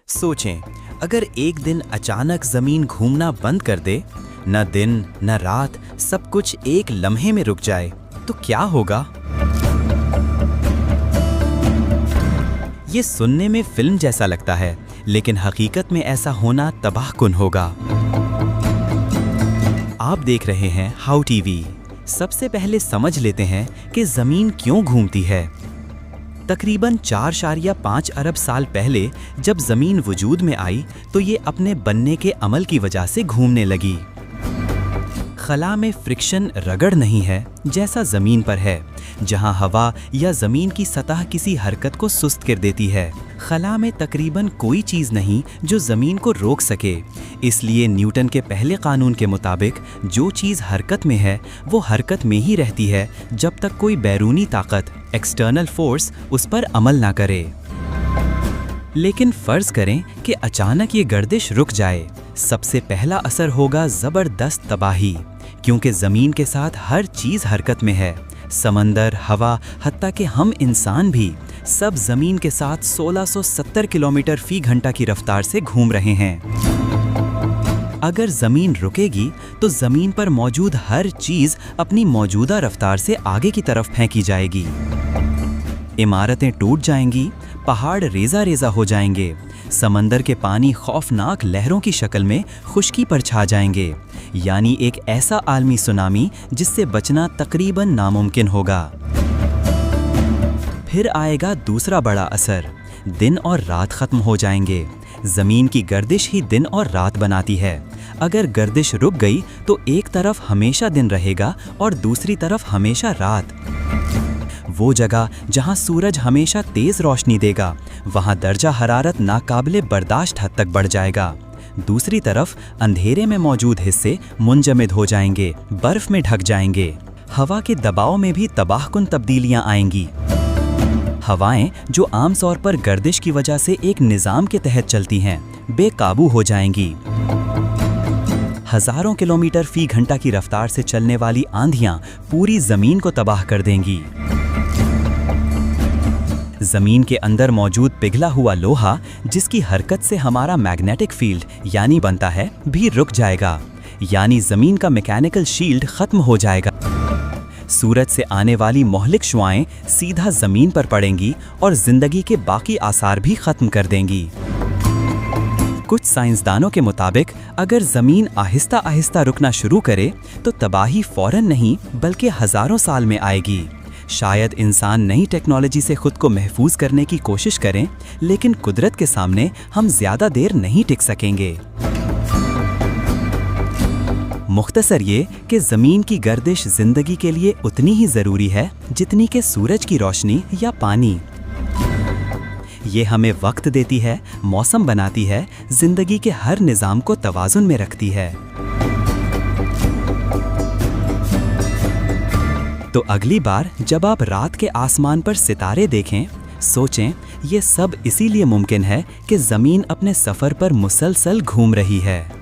सोचें, अगर एक दिन अचानक जमीन घूमना बंद कर दे, न दिन न रात, सब कुछ एक लम्हे में रुक जाए, तो क्या होगा? ये सुनने में फिल्म जैसा लगता है, लेकिन हकीकत में ऐसा होना तबाहकुन होगा। आप देख रहे हैं हाउ टीवी। सबसे पहले समझ लेते हैं कि जमीन क्यों घूमती है। तकरीबन 4.5 अरब साल पहले जब जमीन वजूद में आई तो ये अपने बनने के अमल की वजह से घूमने लगी। खला में फ्रिक्शन रगड़ नहीं है जैसा जमीन पर है, जहां हवा या जमीन की सतह किसी हरकत को सुस्त कर देती है। खला में तकरीबन कोई चीज़ नहीं जो जमीन को रोक सके। इसलिए न्यूटन के पहले कानून के मुताबिक जो चीज़ हरकत में है वो हरकत में ही रहती है जब तक कोई बैरूनी ताकत, एक्सटर्नल फोर्स, उस पर अमल ना करे। लेकिन फर्ज करें कि अचानक ये गर्दिश रुक जाए, सबसे पहला असर होगा ज़बरदस्त तबाही, क्योंकि ज़मीन के साथ हर चीज़ हरकत में है। समंदर, हवा, हत्ता कि हम इंसान भी, सब ज़मीन के साथ 1670 किलोमीटर फी घंटा की रफ्तार से घूम रहे हैं। अगर ज़मीन रुकेगी तो ज़मीन पर मौजूद हर चीज़ अपनी मौजूदा रफ्तार से आगे की तरफ फेंकी जाएगी। इमारतें टूट जाएंगी, पहाड़ रेजा रेजा हो जाएंगे, समंदर के पानी खौफनाक लहरों की शक्ल में खुश्की पर छा जाएंगे, यानी एक ऐसा आलमी सुनामी जिससे बचना तकरीबन नामुमकिन होगा। फिर आएगा दूसरा बड़ा असर, दिन और रात खत्म हो जाएंगे। ज़मीन की गर्दिश ही दिन और रात बनाती है। अगर गर्दिश रुक गई तो एक तरफ हमेशा दिन रहेगा और दूसरी तरफ हमेशा रात। वो जगह जहां सूरज हमेशा तेज रोशनी देगा, वहां दर्जा हरारत नाकाबिले बर्दाश्त हद तक बढ़ जाएगा। दूसरी तरफ अंधेरे में मौजूद हिस्से मुंजमद हो जाएंगे, बर्फ में ढक जाएंगे। हवा के दबाव में भी तबाहकुन तब्दीलियां आएंगी। हवाएं जो आमतौर पर गर्दिश की वजह से एक निज़ाम के तहत चलती हैं, बेकाबू हो जाएंगी। हजारों किलोमीटर फी घंटा की रफ्तार से चलने वाली आंधियां पूरी जमीन को तबाह कर देंगी। जमीन के अंदर मौजूद पिघला हुआ लोहा, जिसकी हरकत से हमारा मैग्नेटिक फील्ड यानी बनता है, भी रुक जाएगा, यानी जमीन का मैकेनिकल शील्ड खत्म हो जाएगा। सूरज से आने वाली मोहलिक शुआएं सीधा जमीन पर पड़ेंगी और जिंदगी के बाकी आसार भी खत्म कर देंगी। कुछ साइंसदानों के मुताबिक अगर जमीन आहिस्ता आहिस्ता रुकना शुरू करे तो तबाही फौरन नहीं बल्कि हजारों साल में आएगी। शायद इंसान नई टेक्नोलॉजी से खुद को महफूज करने की कोशिश करें, लेकिन कुदरत के सामने हम ज्यादा देर नहीं टिक सकेंगे। मुख्तसर ये कि ज़मीन की गर्दिश जिंदगी के लिए उतनी ही ज़रूरी है जितनी कि सूरज की रोशनी या पानी। ये हमें वक्त देती है, मौसम बनाती है, जिंदगी के हर निज़ाम को तवाज़ुन में रखती है। तो अगली बार जब आप रात के आसमान पर सितारे देखें, सोचें ये सब इसीलिए मुमकिन है कि ज़मीन अपने सफ़र पर मुसलसल घूम रही है।